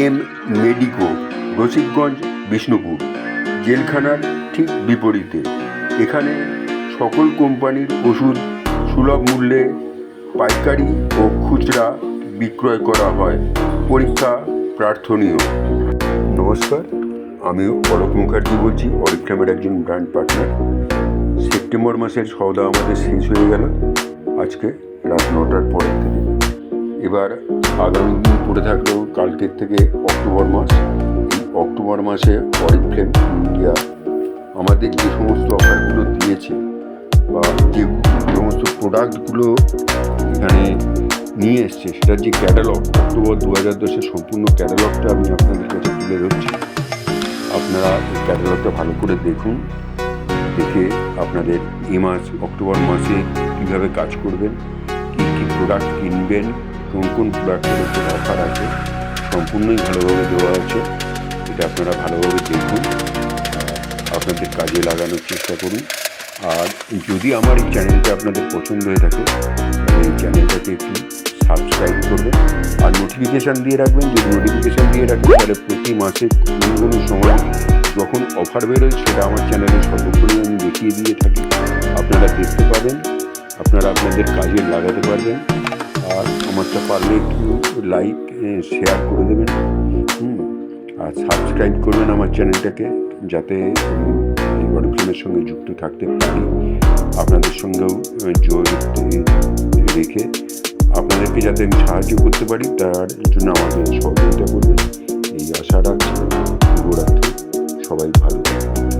M medico, Rasikganj, Bishnupur, জেলখানার ঠিক বিপরীতে। এখানে সকল কোম্পানির ওষুধ সুলভ মূল্যে পাইকারি ও খুচরা বিক্রয় করা হয়। পরীক্ষা প্রার্থনীয়। নমস্কার, আমি অলোক মুখার্জি বলছি, অরিফ্লেমের একজন ব্র্যান্ড পার্টনার। সেপ্টেম্বর মাসের সওদা আমাদের শেষ হয়ে গেল আজকে রাত 9টার পরের থেকে। এবার আগামী দিন পড়ে থাকলো কালকের থেকে অক্টোবর মাস। এই অক্টোবর মাসে অরিফ্লেম ইন্ডিয়া আমাদের যে সমস্ত অফারগুলো দিয়েছে বা যে সমস্ত প্রোডাক্টগুলো এখানে নিয়ে এসছে, সেটার যে ক্যাটালগ, অক্টোবর 2010-এর সম্পূর্ণ ক্যাটালগটা আমি আপনাদের কাছে তুলে ধরছি। আপনারা এই ক্যাটালগটা ভালো করে দেখুন, দেখে আপনাদের এই মাস অক্টোবর মাসে কীভাবে কাজ করবেন, কী কী প্রোডাক্ট কিনবেন, কোন কোন প্রোডাক্টের উপর অফার আছে, সম্পূর্ণই ভালোভাবে দেওয়া আছে। এটা আপনারা ভালোভাবে দেখুন, আপনাদের কাজে লাগানোর চেষ্টা করুন। আর যদি আমার এই চ্যানেলটা আপনাদের পছন্দ হয়ে থাকে, তাহলে এই চ্যানেলটাকে একটু সাবস্ক্রাইব করবেন আর নোটিফিকেশান দিয়ে রাখবেন। যদি নোটিফিকেশান দিয়ে রাখেন, তাহলে প্রতি মাসে কোনো সময় যখন অফার বেরোয় সেটা আমার চ্যানেলে সর্বোপরি আমি দেখিয়ে দিয়ে থাকি। আপনারা দেখতে পাবেন, আপনারা আপনাদের কাজে লাগাতে পারবেন। আর আমারটা পারলে একটু লাইক শেয়ার করে দেবেন, আর সাবস্ক্রাইব করবেন আমার চ্যানেলটাকে, যাতে আমি অরিফ্লেমের সঙ্গে যুক্ত থাকতে পারি, আপনাদের সঙ্গেও জড়িত রেখে আপনাদেরকে যাতে আমি সাহায্য করতে পারি, তার জন্য আমাকে সহযোগিতা করবেন এই আশা রাখছি। শুভরাত্রি, সবাই ভালো থাকবেন।